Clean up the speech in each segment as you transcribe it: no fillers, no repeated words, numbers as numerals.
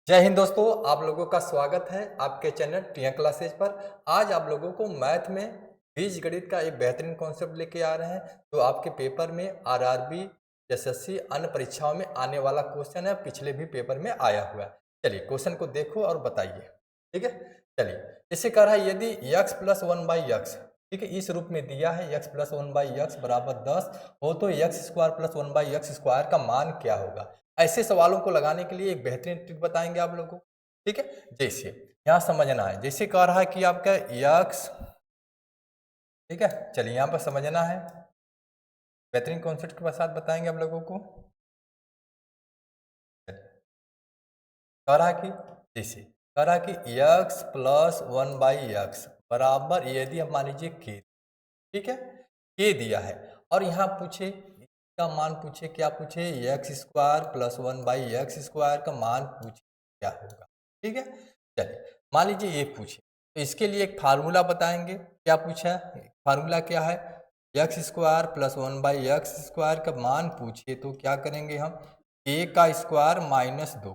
जय हिंद दोस्तों, आप लोगों का स्वागत है आपके चैनल टिया क्लासेज पर। आज आप लोगों को मैथ में बीजगणित का एक बेहतरीन कॉन्सेप्ट लेके आ रहे हैं जो आपके पेपर में आरआरबी, एसएससी अन्य परीक्षाओं में आने वाला क्वेश्चन है। पिछले भी पेपर में आया हुआ है। चलिए क्वेश्चन को देखो और बताइए। ठीक है, चलिए इसे कह रहा है यदि x plus one by x, ठीक है, इस रूप में दिया है x plus one by x बराबर 10 हो तो x square plus one by x square का मान क्या होगा। ऐसे सवालों को लगाने के लिए एक बेहतरीन ट्रिक बताएंगे आप लोगों को। ठीक है, जैसे यहाँ समझना है, जैसे कह रहा है कि आपका यक्स, ठीक है, चलिए यहाँ पर समझना है, बेहतरीन कॉन्सेप्ट के साथ बताएंगे आप लोगों को। कह रहा है कि जैसे कह रहा है कि x plus one by x बराबर, यदि हम मान लीजिए के, ठीक है, के दिया है और यहाँ पूछे का मान, पूछे क्या, पूछे x square plus one by x square का मान पूछे क्या होगा। ठीक है, चलिए मान लीजिए ये पूछे तो इसके लिए एक फार्मूला बताएंगे। क्या पूछा है, फार्मूला क्या है, x square plus one by x square का मान पूछिए तो क्या करेंगे हम, ए का स्क्वायर माइनस दो।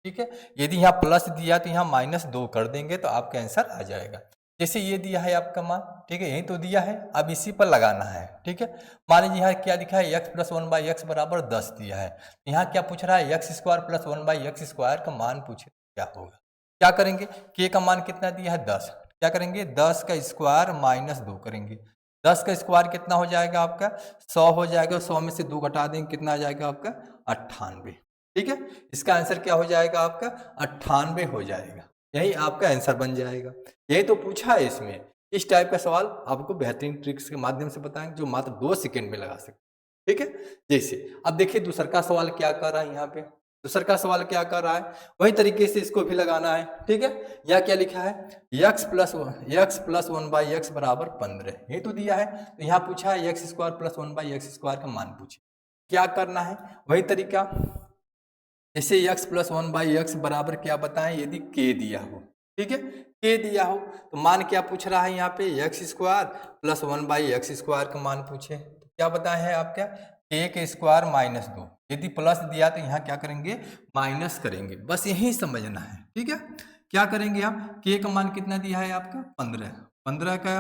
ठीक है, यदि यहाँ प्लस दिया तो यहाँ माइनस दो कर देंगे तो आपका आंसर आ जाएगा। जैसे ये दिया है आपका मान, ठीक है, यही तो दिया है, अब इसी पर लगाना है। ठीक है, मान लीजिए यहाँ क्या लिखा है, x plus one by x बराबर 10 दिया है। यहाँ क्या पूछ रहा है, x square plus one by x square का मान पूछे तो क्या होगा। क्या करेंगे, के का मान कितना दिया है 10, क्या करेंगे 10 का स्क्वायर माइनस दो करेंगे। 10 का स्क्वायर कितना हो जाएगा आपका 100 हो जाएगा, 100 में से 2 घटा देंगे कितना आ जाएगा आपका 98। ठीक है, इसका आंसर क्या हो जाएगा आपका 98 हो जाएगा। यही आपका आंसर बन जाएगा। यही तो पूछा है इसमें। इस टाइप का सवाल आपको बेहतरीन ट्रिक्स के माध्यम से बताएंगे जो मात्र 2 सेकंड में लगा सकते। ठीक है, जैसे अब देखिए दूसर का सवाल क्या कर रहा है, यहाँ पे दूसर का सवाल क्या कर रहा है, वही तरीके से इसको भी लगाना है। ठीक है, यहाँ क्या लिखा है, x plus one by x बराबर 15, ये तो दिया है। तो यहाँ पूछा है x square plus one by x square का मान पूछे, क्या करना है वही तरीका। जैसे x plus one by x बराबर क्या बताएं, यदि k दिया हो, ठीक है, k दिया हो तो मान क्या पूछ रहा है यहाँ पे, x square plus one by x square का मान पूछे तो क्या बताए हैं आप, क्या k के स्क्वायर माइनस दो। यदि प्लस दिया तो यहाँ क्या करेंगे माइनस करेंगे, बस यही समझना है। ठीक है, क्या करेंगे आप, k का मान कितना दिया है आपका 15, 15 का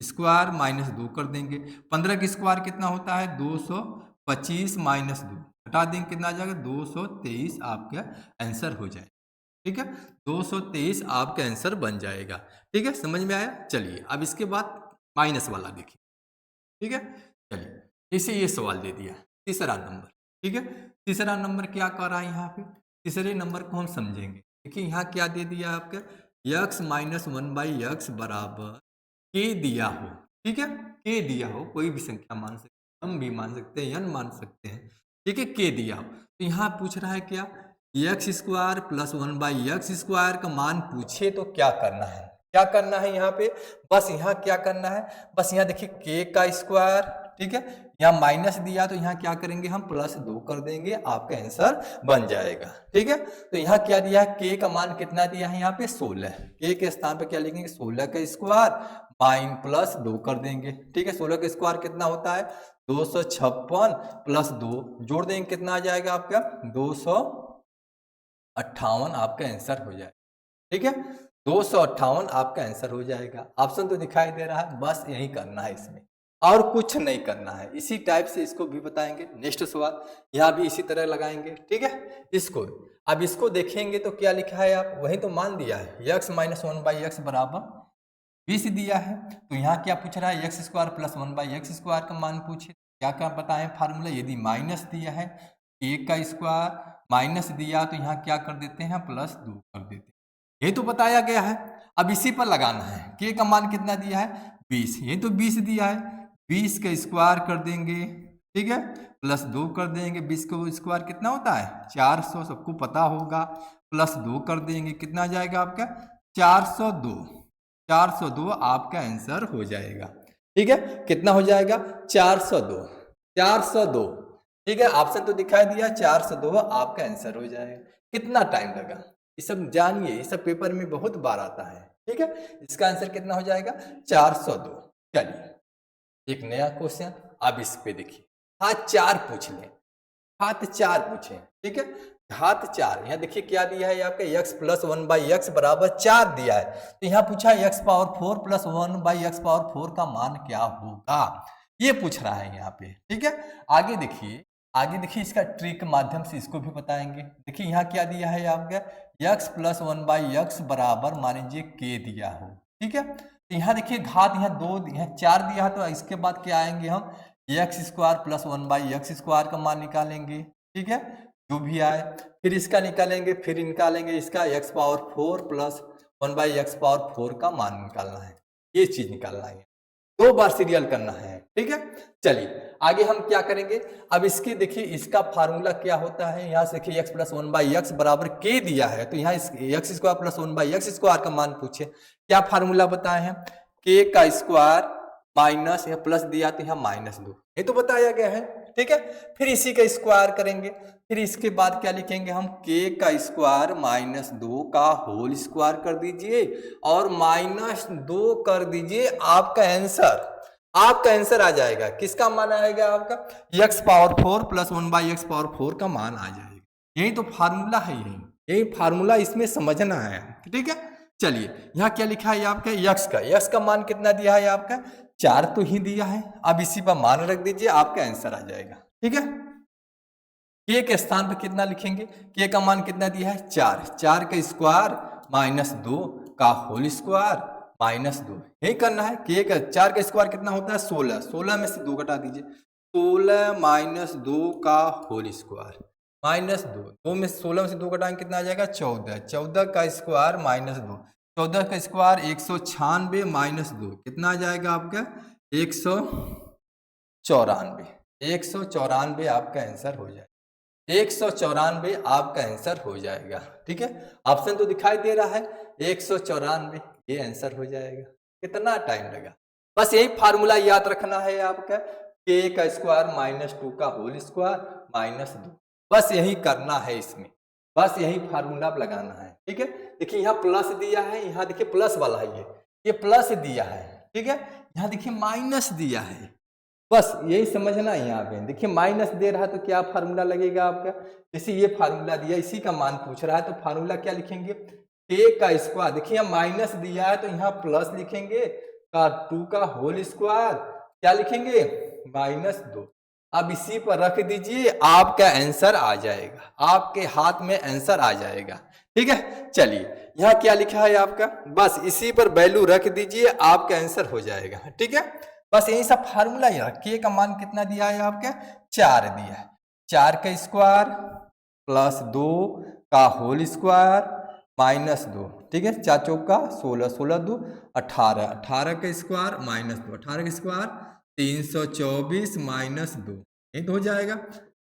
स्क्वायर माइनस दो कर देंगे। 15 का स्क्वायर कितना होता है 225 माइनस दो, हटा देंगे कितना आ जाएगा 223, आपका आंसर हो जाएगा। ठीक है, 223 आपका आंसर बन जाएगा। ठीक है, समझ में आया। चलिए अब इसके बाद माइनस वाला देखिए। ठीक है, चलिए इसे ये सवाल दे दिया तीसरा नंबर। ठीक है, तीसरा नंबर क्या कर रहा है यहाँ पे, तीसरे नंबर को हम समझेंगे। देखिए यहाँ क्या दे दिया आपका, x minus one by x बराबर के दिया हो। ठीक है, के दिया हो, कोई भी संख्या मान सकते हैं, हम भी मान सकते हैं, n मान सकते हैं। ठीक है, के दिया हो तो यहाँ पूछ रहा है क्या, x square plus one by x square का मान पूछे तो क्या करना है, क्या करना है यहाँ पे, बस यहाँ क्या करना है, बस यहाँ देखिए के का स्क्वायर, ठीक है, यहाँ माइनस दिया तो यहाँ क्या करेंगे हम प्लस दो कर देंगे, आपका आंसर बन जाएगा। ठीक है, तो यहाँ क्या दिया है, के का मान कितना दिया है यहाँ पे 16, के स्थान पे क्या लिखेंगे 16 का स्क्वायर माइन प्लस दो कर देंगे। ठीक है, 16 का स्क्वायर कितना होता है 256 प्लस दो जोड़ देंगे कितना आ जाएगा आपका 258, आपका आंसर हो जाएगा। ठीक है, 258 आपका आंसर हो जाएगा। ऑप्शन तो दिखाई दे रहा है, बस यही करना है इसमें और कुछ नहीं करना है। इसी टाइप से इसको भी बताएंगे। नेक्स्ट सवाल यहाँ भी इसी तरह लगाएंगे। ठीक है, इसको अब इसको देखेंगे तो क्या लिखा है, आप वही तो मान दिया है, x minus one by x बराबर 20 दिया है। तो यहाँ क्या पूछ रहा है, x square plus one by x square का मान पूछे, क्या क्या बताएं फार्मूला, यदि माइनस दिया है एक का स्क्वायर माइनस दिया तो यहाँ क्या कर देते हैं प्लस दो कर देते हैं, ये तो बताया गया है। अब इसी पर लगाना है, के का मान कितना दिया है 20, ये तो 20 दिया है, 20 का स्क्वायर कर देंगे, ठीक है, प्लस दो कर देंगे, 20 का स्क्वायर कितना होता है 400, सबको पता होगा, प्लस दो कर देंगे कितना आ जाएगा आपका 402, 402 आपका आंसर हो जाएगा। ठीक है, कितना हो जाएगा 402, 402। ठीक है, ऑप्शन तो दिखाई दिया 402 आपका आंसर हो जाएगा। कितना टाइम लगा, ये सब जानिए, ये सब पेपर में बहुत बार आता है। ठीक है, इसका आंसर कितना हो जाएगा 402। चलिए एक नया क्वेश्चन, अब इस पे देखिए, हाँ चार पूछ लें, घात 4 पूछे, ठीक है, घात 4। यहाँ देखिए क्या दिया है आपका x प्लस 1/x बराबर 4 दिया है, तो यहाँ पूछा x power 4 plus 1/x power 4 का मान क्या होगा, ये पूछ रहा है यहाँ पे, ठीक है। आगे देखिए, आगे देखिए इसका ट्रिक के माध्यम से इसको भी बताएंगे। देखिए यहाँ क्या दिया है आपका x प्लस 1/x बराबर मान लीजिए k दिया हो, ठीक है। तो यहाँ देखिए घात यहाँ 2 यहाँ 4 दिया है, तो इसके बाद क्या आएंगे हम x square plus 1/x square का मान निकालेंगे, ठीक है, जो भी आए, फिर इसका निकालेंगे, फिर निकालेंगे इसका x power 4 plus 1/x power 4 का मान निकालना है, ये चीज निकालना है, 2 बार सीरियल करना है, ठीक है। चलिए आगे हम क्या करेंगे, अब इसके देखिए इसका फार्मूला क्या होता है, यहाँ से देखिए x प्लस 1/x बराबर k दिया है, तो यहाँ x square plus 1/x square का मान पूछे, क्या फार्मूला बताए हैं, k का स्क्वायर माइनस, यहाँ प्लस दिया तो यहाँ -2, ये तो बताया गया है, ठीक है। फिर इसी का स्क्वायर करेंगे, फिर इसके बाद क्या लिखेंगे हम k का स्क्वायर -2 का होल स्क्वायर कर दीजिए और -2 कर दीजिए, आपका आंसर आ जाएगा, किसका मान आएगा आपका x power 4 plus 1/x power 4 का मान आ जाएगा। यही तो फार्मूला है, यही फार्मूला इसमें समझना है, ठीक है। चलिए यहाँ क्या लिखा है आपका x का मान कितना दिया है आपका 4 तो ही दिया है, अब इसी पर मान रख दीजिए, आपका आंसर आ जाएगा, ठीक है। k के स्थान पर कितना लिखेंगे, k का मान कितना दिया है 4 का स्क्वायर -2 का होल स्क्वायर -2, यही करना है। k का 4 का स्क्वायर कितना होता है 16 में से 2 घटा दीजिए, 16 - 2 का होल स्क्वायर -2 में 16 में से 2 घटाएंगे कितना आ जाएगा 14 का स्क्वायर -2, 14 का स्क्वायर 196 -2 कितना आ जाएगा आपका 194 आपका आंसर हो जाएगा, 194 आपका आंसर हो जाएगा, ठीक है। ऑप्शन तो दिखाई दे रहा है 194, ये आंसर हो जाएगा। कितना टाइम लगा, बस यही फार्मूला याद रखना है आपका, k का स्क्वायर -2 का होल स्क्वायर -2, बस यही करना है इसमें, बस यही फार्मूला लगाना है, ठीक है। देखिए यहाँ प्लस दिया है, यहाँ देखिए प्लस वाला है, ये प्लस दिया है, ठीक है, यहाँ देखिए माइनस दिया है, बस यही समझना है। यहाँ पे देखिए माइनस दे रहा है तो क्या फार्मूला लगेगा आपका, जैसे ये फार्मूला दिया इसी का मान पूछ रहा है, तो फार्मूला क्या लिखेंगे k का स्क्वायर, देखिए यहाँ माइनस दिया है तो यहाँ प्लस लिखेंगे का 2 का होल स्क्वायर क्या लिखेंगे -2, अब इसी पर रख दीजिए, आपका आंसर आ जाएगा, आपके हाथ में आंसर आ जाएगा, ठीक है। चलिए यहाँ क्या लिखा है आपका, बस इसी पर वैल्यू रख दीजिए, आपका आंसर हो जाएगा, ठीक है। बस यही सब फार्मूला है। k का मान कितना दिया है आपका 4 दिया है, 4 का स्क्वायर प्लस 2 का होल स्क्वायर -2, ठीक है, 4 चौका 16, 16 2 18, 18 का स्क्वायर -2, 18 का स्क्वायर 324 -2, ये तो हो जाएगा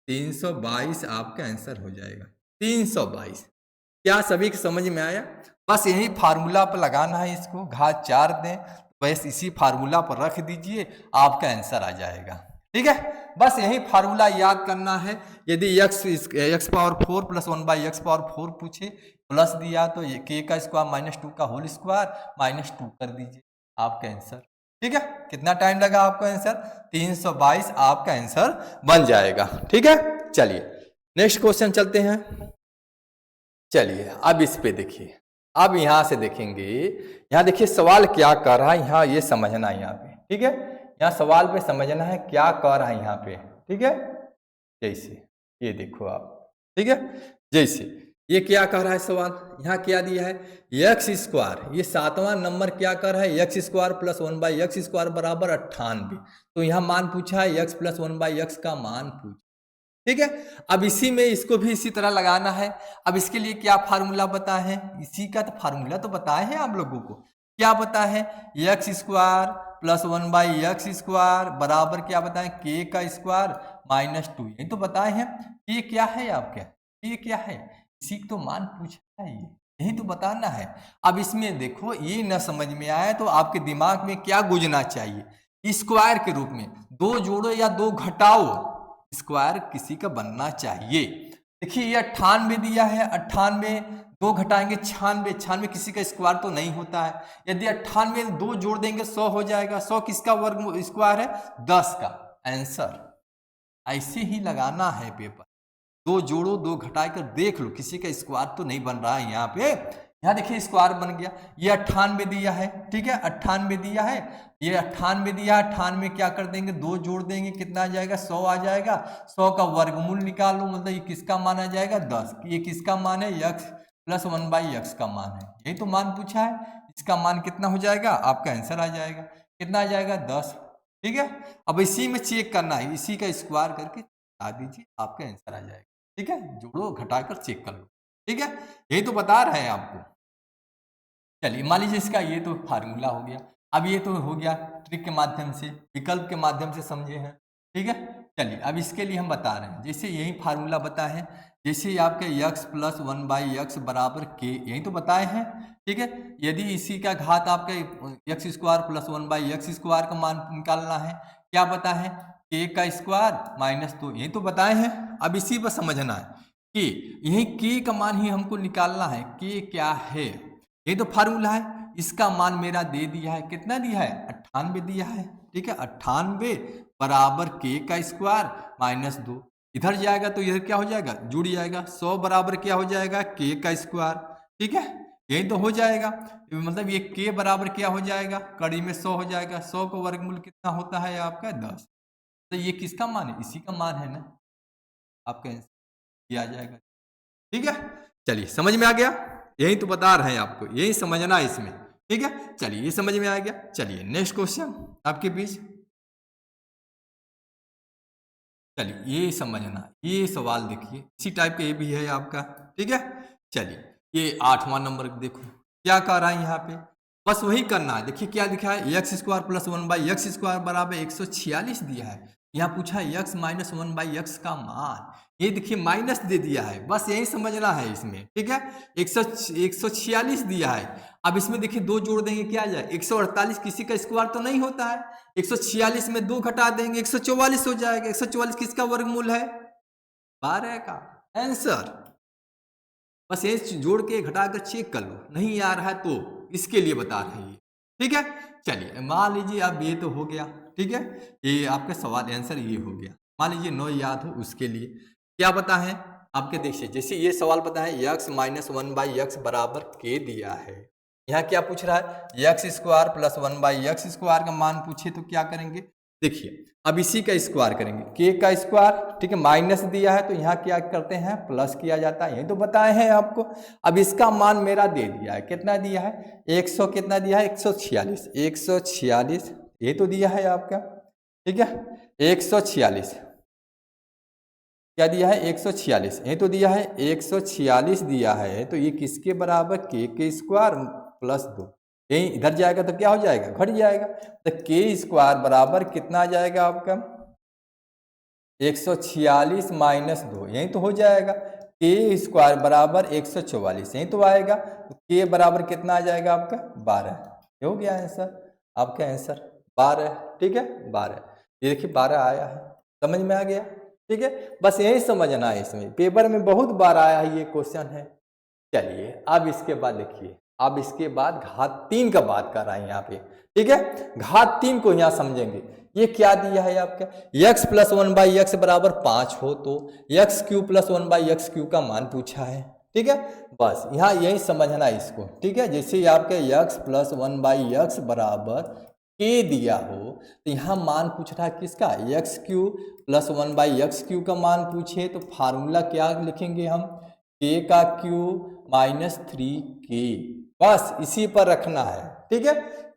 322, आपका आंसर हो जाएगा 322। क्या सभी को समझ में आया, बस यही फार्मूला पर लगाना है, इसको घात 4 दें, बस इसी फार्मूला पर रख दीजिए, आपका आंसर आ जाएगा, ठीक है। बस यही फार्मूला याद करना है। यदि x power 4 plus 1/x power 4 पूछे, प्लस दिया तो k का स्क्वायर -2 का होल स्क्वायर -2 कर दीजिए, आपका आंसर, ठीक है। कितना टाइम लगा आपका आंसर 322, आपका आंसर बन जाएगा, ठीक है। चलिए नेक्स्ट क्वेश्चन चलते हैं। चलिए अब इस पे देखिए, अब यहाँ से देखेंगे, यहाँ देखिए सवाल क्या कर रहा है, यहाँ ये समझना है यहाँ पे, ठीक है, यहाँ सवाल पे समझना है क्या कर रहा है यहाँ पे, ठीक है। जैसे ये देखो आप, ठीक है, जैसे ये क्या कर रहा है सवाल, यहाँ क्या दिया है एक्स स्क्वायर, ये 7वां नंबर क्या कर रहा है x square plus 1/x square बराबर 98, तो यहाँ मान पूछा है x प्लस 1/x का मान पूछा, ठीक है। अब इसी में इसको भी इसी तरह लगाना है। अब इसके लिए क्या फार्मूला पता है, इसी का तो फार्मूला तो बताए हैं आप लोगों को, क्या पता है x square plus 1/x square बराबर क्या बताएं k का स्क्वायर -2, ये तो बताए हैं। ये क्या है आपका, ये क्या है, इसी तो मान पूछा है, यही तो बताना है। अब इसमें देखो ये न समझ में आए तो आपके दिमाग में क्या गुजना चाहिए, स्क्वायर के रूप में 2 जोड़ो या 2 घटाओ, स्क्वायर किसी का बनना चाहिए। देखिए ये 98 दिया है, 98 2 घटाएंगे 96, 96 किसी का स्क्वायर तो नहीं होता है, यदि 98 में 2 जोड़ देंगे 100 हो जाएगा, 100 किसका वर्ग स्क्वायर है 10 का, आंसर ऐसे ही लगाना है पेपर, दो जोड़ो, दो घटाकर देख लो किसी का स्क्वायर तो नहीं बन रहा है यहाँ पे। यहाँ देखिए स्क्वायर बन गया, ये 98 दिया है, ठीक है 98 दिया है, ये 98 दिया है, 98 क्या कर देंगे, दो जोड़ देंगे, कितना आ जाएगा 100 आ जाएगा। 100 का वर्गमूल निकालो, मतलब ये किसका मान आ जाएगा 10, ये किसका मान है x प्लस 1/x का मान है, यही तो मान पूछा है। इसका मान कितना हो जाएगा, आपका आंसर आ जाएगा, कितना आ जाएगा 10, ठीक है। अब इसी में चेक करना है, इसी का स्क्वायर करके बता दीजिए, आपका आंसर आ जाएगा, ठीक है। जोड़ो घटाकर चेक कर लो, ठीक है, यही तो बता रहे हैं आपको। चलिए मान लीजिए इसका ये तो फार्मूला हो गया, अब ये तो हो गया ट्रिक के माध्यम से, विकल्प के माध्यम से समझे हैं, ठीक है। चलिए अब इसके लिए हम बता रहे हैं, जैसे यही फार्मूला बताए हैं, जैसे आपके x प्लस 1/x बराबर k, यही तो बताए हैं, ठीक है। यदि इसी का घात आपके x square plus 1/x square का मान निकालना है, क्या पता है k का स्क्वायर माइनस 2, यही तो बताए हैं। अब इसी पर समझना है कि यही k का मान ही हमको निकालना है, k क्या है, ये तो फार्मूला है। इसका मान मेरा दे दिया है, कितना दिया है 98 दिया है, ठीक है 98 बराबर k का स्क्वायर माइनस 2, इधर जाएगा तो इधर क्या हो जाएगा जुड़ जाएगा, 100 बराबर क्या हो जाएगा k का स्क्वायर, ठीक है यही तो हो जाएगा। मतलब ये k बराबर क्या हो जाएगा, कड़ी में 100 हो जाएगा, 100 का वर्गमूल कितना होता है आपका 10, तो ये किसका मान है, इसी का मान है ना, आपका आंसर आ जाएगा, ठीक है। चलिए समझ में आ गया, यही तो बता रहे हैं आपको, यही समझना है इसमें, ठीक है। चलिए ये समझ में आ गया। चलिए नेक्स्ट क्वेश्चन आपके बीच, चलिए ये समझना, ये सवाल देखिए इसी टाइप का ये भी है आपका, ठीक है। चलिए ये 8वां नंबर देखो क्या कह रहा है यहाँ पे, बस वही करना है। देखिए क्या दिखा है, x square plus 1/x square बराबर 146 दिया है। यहाँ पूछा है x माइनस 1/x का मान, ये देखिए माइनस दे दिया है, बस यही समझना है इसमें, ठीक है। 146 दिया है, अब इसमें देखिए दो जोड़ देंगे क्या आ जाए 148, किसी का स्क्वायर तो नहीं होता है, 146 में दो घटा देंगे 144 हो जाएगा। 144 किसका वर्गमूल है 12 का आंसर। बस ये जोड़ के घटा कर चेक कर लो, नहीं आ रहा है तो इसके लिए बता रहे हैं, ठीक है। चलिए मान लीजिए अब ये तो हो गया, ठीक है, ये आपका सवाल आंसर ये हो गया। मान लीजिए 9 याद हो, उसके लिए क्या पता है आपके, देखिए जैसे ये सवाल पता है x माइनस 1/x बराबर k दिया है, यहाँ क्या पूछ रहा है x square plus 1/x square का मान पूछे तो क्या करेंगे, देखिए अब इसी का स्क्वायर करेंगे, k का स्क्वायर, ठीक है माइनस दिया है तो यहाँ क्या करते हैं प्लस किया जाता है, यही तो बताए हैं आपको। अब इसका मान मेरा दे दिया है, कितना दिया है 100, कितना दिया है 146, 146 ये तो दिया है आपका, ठीक है 146 क्या दिया है 146, ये तो दिया है 146 दिया है, तो ये किसके बराबर k के स्क्वायर प्लस 2, यही इधर जाएगा तो क्या हो जाएगा घट जाएगा, तो k स्क्वायर बराबर कितना आ जाएगा आपका 146 माइनस 2, यही तो हो जाएगा। k स्क्वायर बराबर 144, यही तो आएगा, तो k बराबर कितना आ जाएगा आपका 12, ये हो गया आंसर, आपका आंसर 12, ठीक है 12, ये देखिए 12 आया है, समझ में आ गया, ठीक है। बस यही समझना है, इसमें पेपर में बहुत बार आया है ये क्वेश्चन है। चलिए अब इसके बाद देखिए, अब इसके बाद घात 3 का बात कर रहा है यहाँ पे, ठीक है। घात 3 को यहाँ समझेंगे, ये क्या दिया है आपका x प्लस 1/x बराबर 5 हो तो x Q plus 1/x Q का मान पूछा है, ठीक है। बस यहाँ यही समझना है इसको, ठीक है। जैसे आपके x प्लस 1/x बराबर k दिया हो तो यहाँ मान पूछ रहा है किसका x Q plus 1/x Q का मान पूछे तो फार्मूला क्या लिखेंगे हम, k का क्यू माइनस 3k, बस इसी पर रखना है, ठीक है।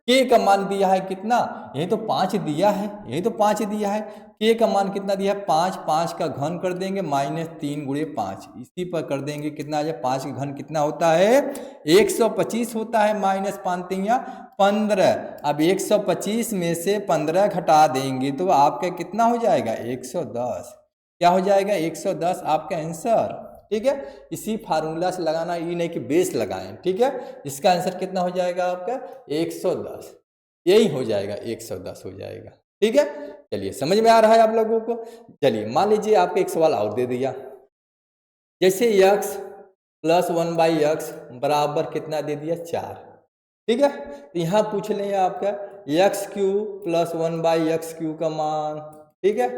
k का मान दिया है कितना, यही तो 5 दिया है, यही तो 5 दिया है, k का मान कितना दिया है 5, 5 का घन कर देंगे माइनस 3 गुणे 5, इसी पर कर देंगे कितना आ जाए 5 का घन कितना होता है 125 होता है, माइनस 5 15, अब 125 में से 15 घटा देंगे तो आपका कितना हो जाएगा 110, क्या हो जाएगा 110 आपका आंसर, ठीक है। इसी फार्मूला से लगाना, ये नहीं कि बेस लगाएं, ठीक है। इसका आंसर कितना हो जाएगा आपका 110, यही हो जाएगा 110 हो जाएगा, ठीक है। चलिए समझ में आ रहा है आप लोगों को। चलिए मान लीजिए आपको एक सवाल और दे दिया, जैसे x प्लस 1/x बराबर कितना दे दिया 4, ठीक है। तो यहाँ पूछ लें आपका x Q plus 1/x Q का मान, ठीक है।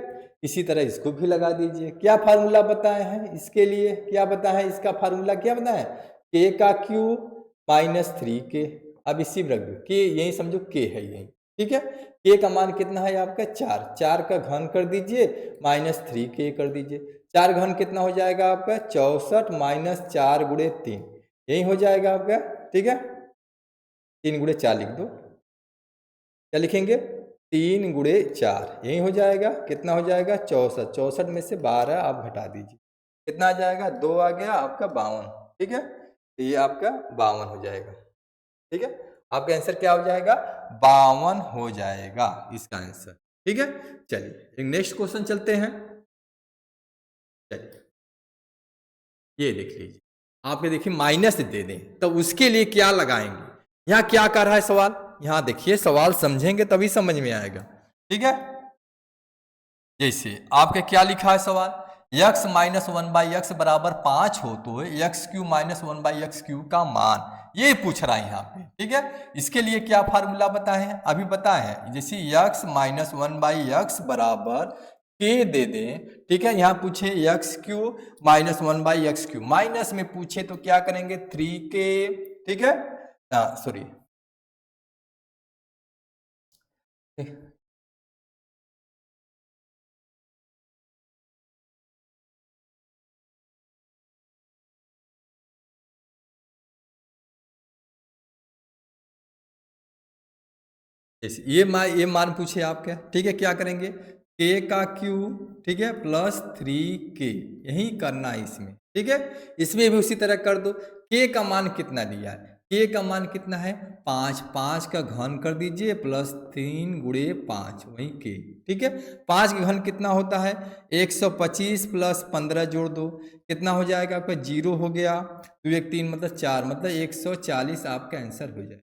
इसी तरह इसको भी लगा दीजिए। क्या फार्मूला बताए हैं इसके लिए, क्या बताया है इसका फार्मूला, क्या बताया है, के का क्यूब माइनस 3k। अब इसी में रख दो के, यही समझो के है यही, ठीक है। के का मान कितना है आपका 4, 4 का घन कर दीजिए माइनस 3k कर दीजिए। 4 घन कितना हो जाएगा आपका 64 माइनस 4 गुणे 3, यही हो जाएगा आपका, ठीक है। 3 गुणे 4 लिख दो, क्या लिखेंगे 3 गुणे 4, यही हो जाएगा, कितना हो जाएगा 64, 64 में से 12 आप घटा दीजिए, कितना आ जाएगा 2 आ गया आपका 52, ठीक है। तो ये आपका 52 हो जाएगा, ठीक है। आपका आंसर क्या हो जाएगा 52 हो जाएगा इसका आंसर, ठीक है। चलिए नेक्स्ट क्वेश्चन चलते हैं। चलिए ये देख लीजिए, आपके देखिए माइनस दे दें तो उसके लिए क्या लगाएंगे। यहाँ क्या कर रहा है सवाल, यहाँ देखिए सवाल समझेंगे तभी समझ में आएगा, ठीक है। जैसे आपके क्या लिखा है सवाल, x माइनस 1/x बराबर 5 हो तो x Q minus 1/x Q का मान, ये पूछ रहा है यहाँ पे, ठीक है। इसके लिए क्या फार्मूला बताए हैं, अभी बताए हैं। जैसे x माइनस 1/x बराबर k दे दें, ठीक है। यहाँ पूछे x Q minus 1/x Q, minus में पूछे तो क्या करेंगे 3k, ठीक है। सॉरी, ये मान पूछे आपके, ठीक है। क्या करेंगे k का क्यूब, ठीक है, प्लस 3k, यही करना है इसमें, ठीक है। इसमें भी उसी तरह कर दो। k का मान कितना दिया है, k का मान कितना है 5, 5 का घन कर दीजिए प्लस 3 गुणे 5, वही k, ठीक है। 5 का घन कितना होता है 125 प्लस 15 जोड़ दो, कितना हो जाएगा आपका 0 हो गया, 2 1 3 मतलब 4, मतलब 140 आपका आंसर हो जाएगा,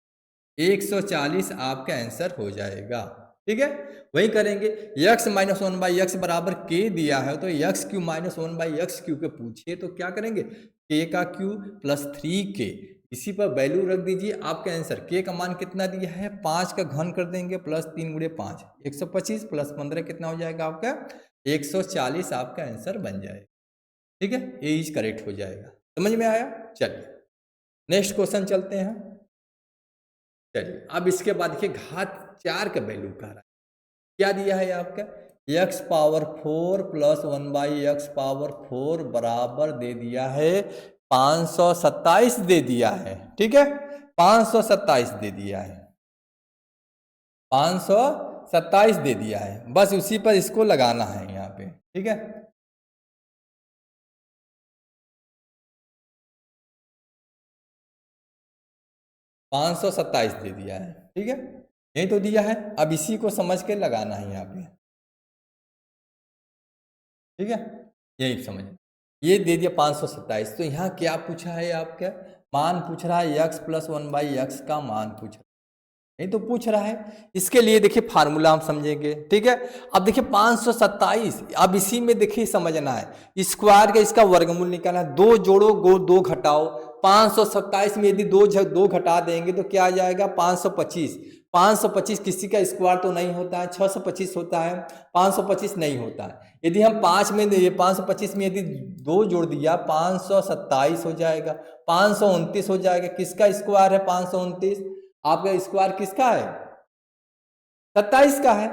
140 आपका आंसर हो जाएगा, ठीक है। वही करेंगे, x माइनस 1/x बराबर k दिया है तो x Q minus 1/x Q के पूछिए तो क्या करेंगे k का क्यूब प्लस 3k, इसी पर वैल्यू रख दीजिए, आपका आंसर k का मान कितना दिया है 5 का घन कर देंगे प्लस 3 गुणे 5, 125 प्लस 15 कितना हो जाएगा आपका 140, आपका आंसर बन जाएगा, ठीक है। ये इज करेक्ट हो जाएगा, समझ में आया। चलिए नेक्स्ट क्वेश्चन चलते हैं। चलिए अब इसके बाद देखिए घात 4 का वैल्यू कह रहा है, क्या दिया है आपका x power 4 plus 1/x power 4 बराबर दे दिया है 527 दे दिया है, ठीक है। 527 दे दिया है, 527 दे दिया है, बस उसी पर इसको लगाना है यहाँ पे, ठीक है। 527 दे दिया है, ठीक है, यही तो दिया है। अब इसी को समझ के लगाना है यहाँ पे, ठीक है। यही समझ, ये दे दिया 527, तो यहाँ क्या पूछा है आपका मान पूछ रहा है x प्लस 1/x का मान पूछ रहा है, नहीं तो पूछ रहा है। इसके लिए देखिए फार्मूला हम समझेंगे, ठीक है। अब देखिए 527, अब इसी में देखिए समझना है स्क्वायर का इसका वर्गमूल निकालना है, 2 जोड़ो 2 घटाओ, 527 में यदि 2 घटा देंगे तो क्या आ जाएगा 525, 525 किसी का स्क्वायर तो नहीं होता है, 625 होता है, 525 नहीं होता है। यदि हम 5 में 525 में यदि 2 जोड़ दिया 527 हो जाएगा, 529 हो जाएगा। किसका स्क्वायर है 529, आपका स्क्वायर किसका है 27 का है,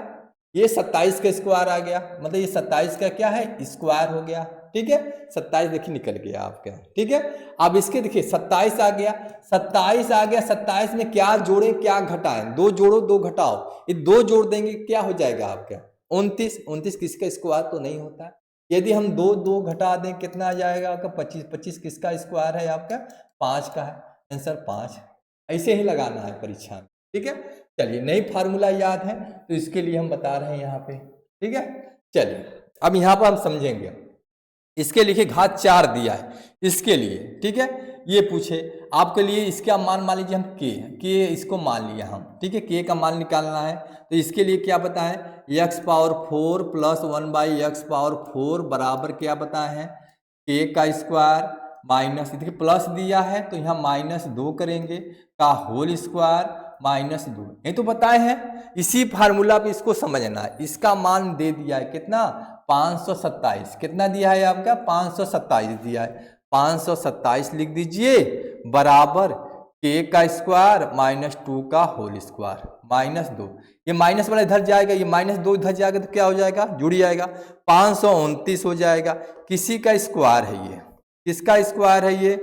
ये 27 का स्क्वायर आ गया, मतलब ये 27 का क्या है स्क्वायर हो गया, ठीक है। 27 देखिए निकल गया आपका, ठीक है। अब इसके देखिए 27 आ गया, 27 आ गया, 27 में क्या जोड़े क्या घटाएं, 2 जोड़ो 2 घटाओ, ये 2 जोड़ देंगे क्या हो जाएगा आपका 29, 29 किसका स्क्वायर तो नहीं होता है। यदि हम 2 घटा दें कितना आ जाएगा आपका 25, 25 किसका स्क्वायर है आपका 5 का है, आंसर 5। ऐसे ही लगाना है परीक्षा में, ठीक है। चलिए नई फार्मूला याद है तो इसके लिए हम बता रहे हैं यहाँ पे, ठीक है। चलिए अब यहाँ पर हम समझेंगे, इसके लिए घात 4 दिया है इसके लिए, ठीक है। ये पूछे आपके लिए इसका मान लीजिए हम के इसको मान लिया हम, ठीक है, के का मान निकालना है तो इसके लिए क्या बताएं x power 4 plus 1/x power 4 बराबर क्या बताए हैं के का स्क्वायर माइनस, देखिए प्लस दिया है तो यहाँ -2 करेंगे का होल स्क्वायर -2, ये तो बताए हैं। इसी फार्मूला पे इसको समझना है, इसका मान दे दिया है कितना 527 कितना दिया है आपका 527 दिया है, 527 लिख दीजिए बराबर के का स्क्वायर माइनस 2 का होल स्क्वायर -2, ये माइनस वाला इधर जाएगा, ये -2 इधर जाएगा तो क्या हो जाएगा जुड़ जाएगा 529 हो जाएगा। किसी का स्क्वायर है ये, किसका स्क्वायर है ये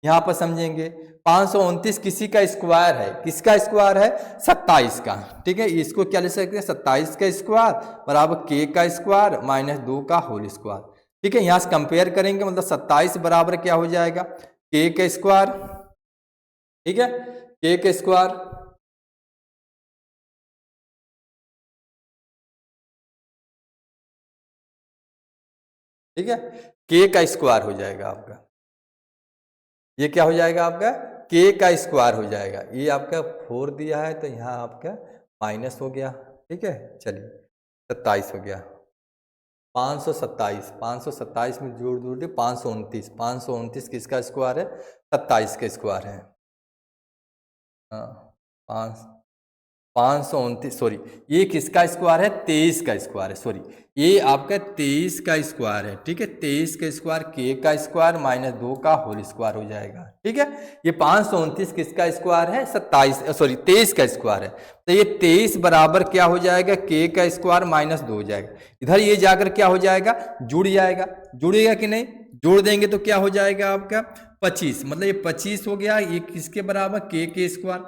यहाँ पर समझेंगे, 529 किसी का स्क्वायर है, किसका स्क्वायर है 27 का, ठीक है। इसको क्या ले सकते हैं 27 का स्क्वायर बराबर के का स्क्वायर -2 का होल स्क्वायर, ठीक है। यहाँ से कंपेयर करेंगे मतलब 27 बराबर क्या हो जाएगा के का स्क्वायर, ठीक है, के का स्क्वायर, ठीक है, के का स्क्वायर हो जाएगा आपका, ये क्या हो जाएगा आपका के का स्क्वायर हो जाएगा। ये आपका 4 दिया है तो यहाँ आपका माइनस हो गया, ठीक है। चलिए 27 हो गया, 527 में जोड़ जोड़ दे 529 किसका स्क्वायर है 27 का स्क्वायर है, हाँ 529 सॉरी ये किसका स्क्वायर है 23 का स्क्वायर है, सॉरी ये आपका 23 का स्क्वायर है, ठीक है। 23 का स्क्वायर के का स्क्वायर -2 का होल स्क्वायर हो जाएगा, ठीक है। ये 529 किसका स्क्वायर है 23 का स्क्वायर है, तो ये 23 बराबर क्या हो जाएगा के का स्क्वायर -2 हो जाएगा, इधर ये जाकर क्या हो जाएगा जुड़ेगा कि नहीं, जोड़ देंगे तो क्या हो जाएगा आपका 25, मतलब ये 25 हो गया, ये किसके बराबर के स्क्वायर,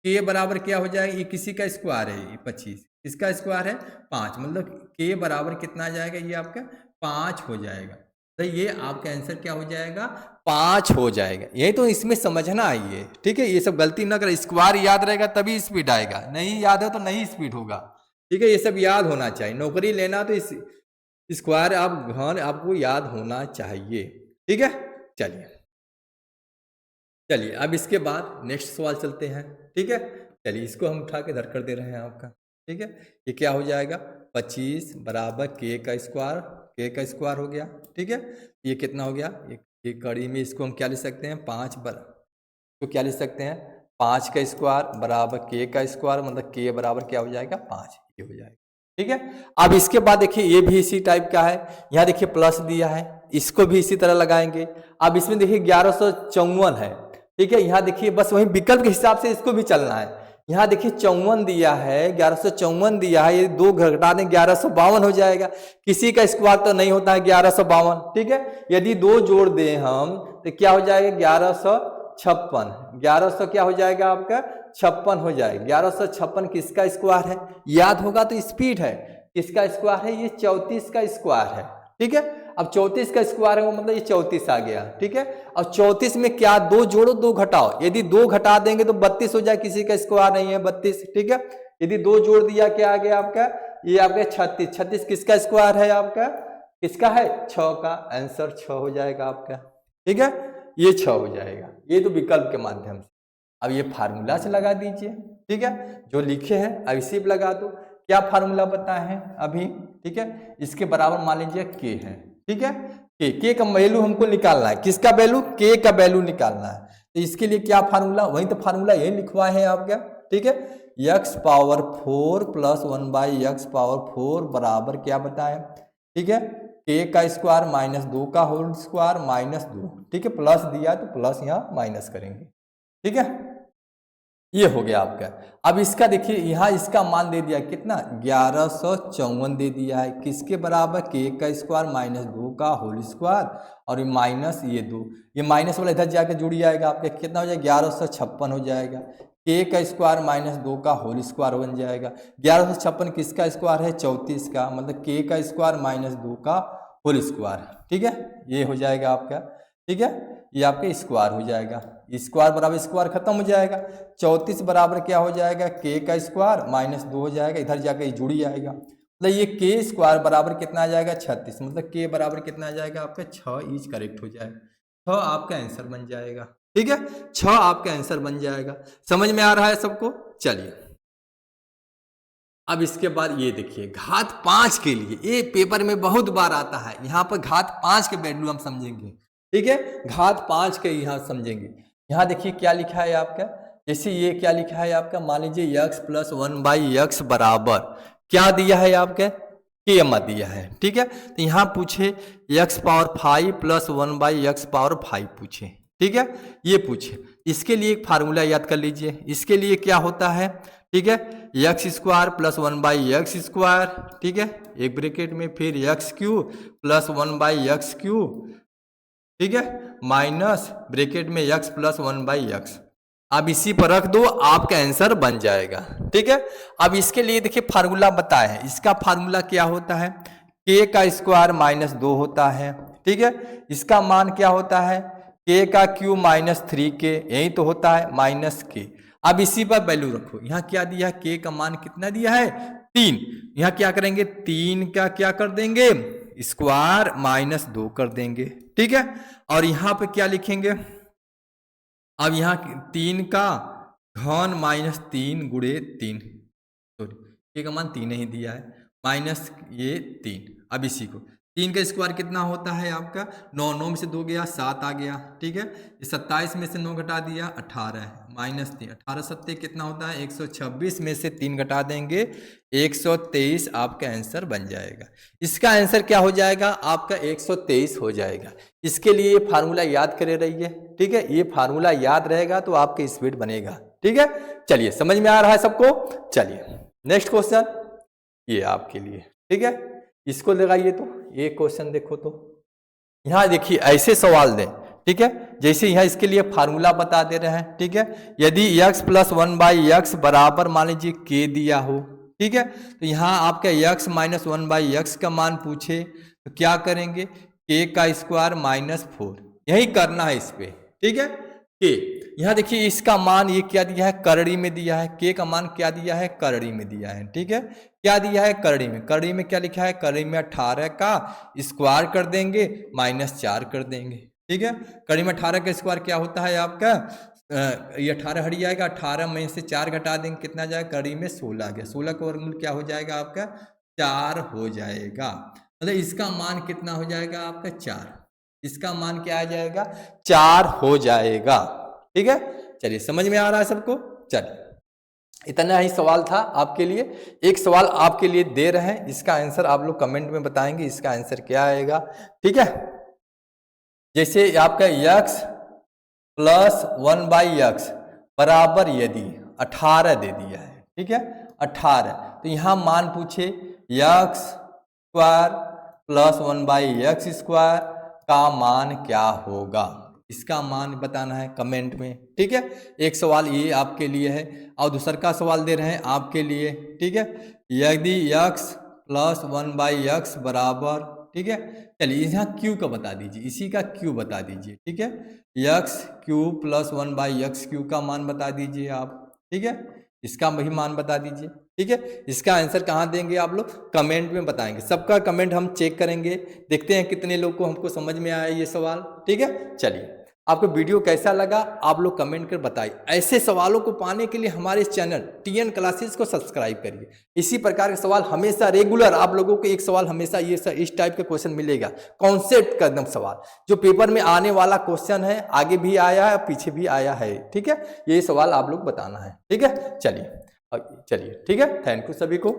के बराबर क्या हो जाएगा ये किसी का स्क्वायर है, ये 25 किसका स्क्वायर है 5, मतलब के बराबर कितना आ जाएगा ये आपका 5 हो जाएगा, तो ये आपका आंसर क्या हो जाएगा 5 हो जाएगा। यही तो इसमें समझना आइए, ठीक है, ये सब गलती ना कर, स्क्वायर याद रहेगा तभी स्पीड आएगा, नहीं याद है तो नहीं स्पीड होगा, ठीक है। ये सब याद होना चाहिए, नौकरी लेना तो इस स्क्वायर आपको याद होना चाहिए, ठीक है। चलिए अब इसके बाद नेक्स्ट सवाल चलते हैं, ठीक है। चलिए इसको हम उठा के इधर कर दे रहे हैं आपका, ठीक है। ये क्या हो जाएगा 25 बराबर के का स्क्वायर हो गया, ठीक है। ये कितना हो गया, ये कड़ी में इसको हम क्या ले सकते हैं 5 तो क्या ले सकते हैं 5 का स्क्वायर बराबर के का स्क्वायर, मतलब के बराबर क्या हो जाएगा 5, ये हो जाएगा, ठीक है। अब इसके बाद देखिए ये भी इसी टाइप का है, यहाँ देखिए प्लस दिया है, इसको भी इसी तरह लगाएंगे। अब इसमें देखिए 1154 है, ठीक है। यहाँ देखिए बस वही विकल्प के हिसाब से इसको भी चलना है, यहाँ देखिए 54 दिया है, 1154 दिया है, ये 2 घटा दें 1152 हो जाएगा, किसी का स्क्वायर तो नहीं होता है 1152, ठीक है। यदि 2 जोड़ दें हम तो क्या हो जाएगा 1156 क्या हो जाएगा आपका 56 हो जाएगा, 1156 किसका स्क्वायर है याद होगा तो स्पीड है, किसका स्क्वायर है ये 34 का स्क्वायर है, ठीक है। अब 34 का स्क्वायर है मतलब ये 34 आ गया, ठीक है। अब 34 में क्या 2 जोड़ो 2 घटाओ, यदि 2 घटा देंगे तो 32 हो जाए, किसी का स्क्वायर नहीं है 32, ठीक है। यदि 2 जोड़ दिया क्या आ गया आपका ये आपका 36 किसका स्क्वायर है आपका किसका है 6 का, आंसर 6 हो जाएगा आपका, ठीक है। ये 6 हो जाएगा, ये तो विकल्प के माध्यम से। अब ये फार्मूला से लगा दीजिए, ठीक है, जो लिखे हैं अब इसी पे लगा दो। क्या फार्मूला बताए हैं अभी, ठीक है, इसके बराबर मान लीजिए के है, ठीक है। के का वैल्यू हमको निकालना है, किसका वैल्यू के का वैल्यू निकालना है, तो इसके लिए क्या फार्मूला, वही तो फार्मूला यही लिखवाए हैं आपका, ठीक है। x पावर 4 प्लस 1/x⁴ बराबर क्या बताएं, ठीक है, के का स्क्वायर -2 का होल स्क्वायर -2, ठीक है। प्लस दिया तो प्लस यहाँ माइनस करेंगे, ठीक है। ये हो गया आपका। अब इसका देखिए यहाँ इसका मान दे दिया कितना 1154 दे दिया है, किसके बराबर के का स्क्वायर -2 का होल स्क्वायर और माइनस ये 2, ये माइनस वाला इधर जाके जुड़ जाएगा आपका, कितना हो जाएगा 1156 हो जाएगा, के का स्क्वायर -2 का होल स्क्वायर बन जाएगा। 1156 किसका स्क्वायर है 34 का, मतलब के का स्क्वायर -2 का होल स्क्वायर, ठीक है। ये हो जाएगा आपका, ठीक है, ये आपका स्क्वायर हो जाएगा, स्क्वायर बराबर स्क्वायर खत्म हो जाएगा। 34 बराबर क्या हो जाएगा के का स्क्वायर -2 हो जाएगा, इधर जाकर जुड़ जाएगा, मतलब ये के स्क्वायर बराबर कितना आ जाएगा 36, मतलब के बराबर कितना आ जाएगा आपका 6 इज करेक्ट हो जाएगा, 6 आपका आंसर बन जाएगा, ठीक है, 6 आपका आंसर बन जाएगा। समझ में आ रहा है सबको। चलिए अब इसके बाद ये देखिए घात 5 के लिए, ये पेपर में बहुत बार आता है, यहाँ पर घात 5 के वैल्यू हम समझेंगे, ठीक है, घात 5 के यहाँ समझेंगे। यहाँ देखिए क्या लिखा है आपका, जैसे ये क्या लिखा है आपका, मान लीजिए x + 1/x बराबर क्या दिया है आपके के अम्मा दिया है, ठीक है। तो यहाँ पूछे x power 5 plus 1/x power 5 पूछे, ठीक है, ये पूछे। इसके लिए एक फार्मूला याद कर लीजिए। इसके लिए क्या होता है, ठीक है, x square plus 1/x square, ठीक है, एक ब्रैकेट में, फिर x cube plus 1/x cube, ठीक है, माइनस ब्रैकेट में x प्लस 1/x। अब इसी पर रख दो, आपका आंसर बन जाएगा, ठीक है। अब इसके लिए देखिए फार्मूला बताया है, इसका फार्मूला क्या होता है, k का स्क्वायर माइनस 2 होता है, ठीक है। इसका मान क्या होता है, k का क्यूब माइनस 3k, यही तो होता है माइनस k। अब इसी पर वैल्यू रखो, यहाँ क्या दिया है, k का मान कितना दिया है 3, यहाँ क्या करेंगे 3 का क्या कर देंगे स्क्वायर माइनस 2 कर देंगे, ठीक है। और यहाँ पे क्या लिखेंगे, अब यहाँ 3 का घन माइनस 3 गुणे 3, सॉरी k का मान 3 ही दिया है, माइनस ये 3। अब इसी को 3 का स्क्वायर कितना होता है आपका 9, 9 में से 2 गया 7 आ गया, ठीक है। 27 में से 9 घटा दिया 18 है, माइनस 3, 18 7 कितना होता है 126 में से 3 घटा देंगे 123, आपका आंसर बन जाएगा। इसका आंसर क्या हो जाएगा आपका 123 हो जाएगा। इसके लिए ये फार्मूला याद करे रहिए, ठीक है, ये फार्मूला याद रहेगा तो आपके स्पीड बनेगा, ठीक है। चलिए समझ में आ रहा है सबको। चलिए नेक्स्ट क्वेश्चन ये आपके लिए, ठीक है, इसको लगाइए। तो ये क्वेश्चन देखो, तो यहाँ देखिए ऐसे सवाल दें, ठीक है, जैसे यहाँ इसके लिए फार्मूला बता दे रहे हैं, ठीक है। यदि x प्लस 1/x बराबर मान लीजिए k दिया हो, ठीक है, तो यहाँ आपका x माइनस 1/x का मान पूछे तो क्या करेंगे, k का स्क्वायर माइनस 4, यही करना है इस पे, ठीक है। k यहाँ देखिए इसका मान ये क्या दिया है करड़ी में दिया है, k का मान क्या दिया है करड़ी में दिया है, ठीक है। क्या दिया है करड़ी में, करड़ी में क्या लिखा है, करड़ी में 18 का स्क्वायर कर देंगे माइनस 4 कर देंगे, ठीक है। करड़ी में 18 का स्क्वायर क्या होता है आपका, ये 18 हट जाएगा, 18 में से 4 घटा देंगे कितना जाएगा, करड़ी में 16 आ गया, 16 का वर्गमूल क्या हो जाएगा आपका 4 हो जाएगा, मतलब इसका मान कितना हो जाएगा आपका 4, इसका मान क्या आ जाएगा 4 हो जाएगा, ठीक है। चलिए समझ में आ रहा है सबको। चलिए इतना ही सवाल था आपके लिए। एक सवाल आपके लिए दे रहे हैं, इसका आंसर आप लोग कमेंट में बताएंगे इसका आंसर क्या आएगा, ठीक है। जैसे आपका x प्लस 1/x बराबर यदि 18 दे दिया है, ठीक है, 18, तो यहाँ मान पूछे x square plus 1/x square का मान क्या होगा, इसका मान बताना है कमेंट में, ठीक है। एक सवाल ये आपके लिए है और दूसरा का सवाल दे रहे हैं आपके लिए, ठीक है। यदि x प्लस 1/x बराबर, ठीक है, चलिए यहाँ क्यू का बता दीजिए, इसी का क्यू बता दीजिए, ठीक है। x cube plus 1/x Q का मान बता दीजिए आप, ठीक है, इसका वही मान बता दीजिए, ठीक है। इसका आंसर कहाँ देंगे आप लोग कमेंट में बताएंगे, सबका कमेंट हम चेक करेंगे, देखते हैं कितने लोग को हमको समझ में आया ये सवाल, ठीक है। चलिए आपको वीडियो कैसा लगा आप लोग कमेंट कर बताइए। ऐसे सवालों को पाने के लिए हमारे चैनल TN क्लासेस को सब्सक्राइब करिए। इसी प्रकार के सवाल हमेशा रेगुलर आप लोगों को एक सवाल हमेशा ये इस टाइप का क्वेश्चन मिलेगा, कॉन्सेप्ट का एकदम सवाल जो पेपर में आने वाला क्वेश्चन है, आगे भी आया है पीछे भी आया है, ठीक है। ये सवाल आप लोग बताना है, ठीक है। चलिए ठीक है, थैंक यू सभी को।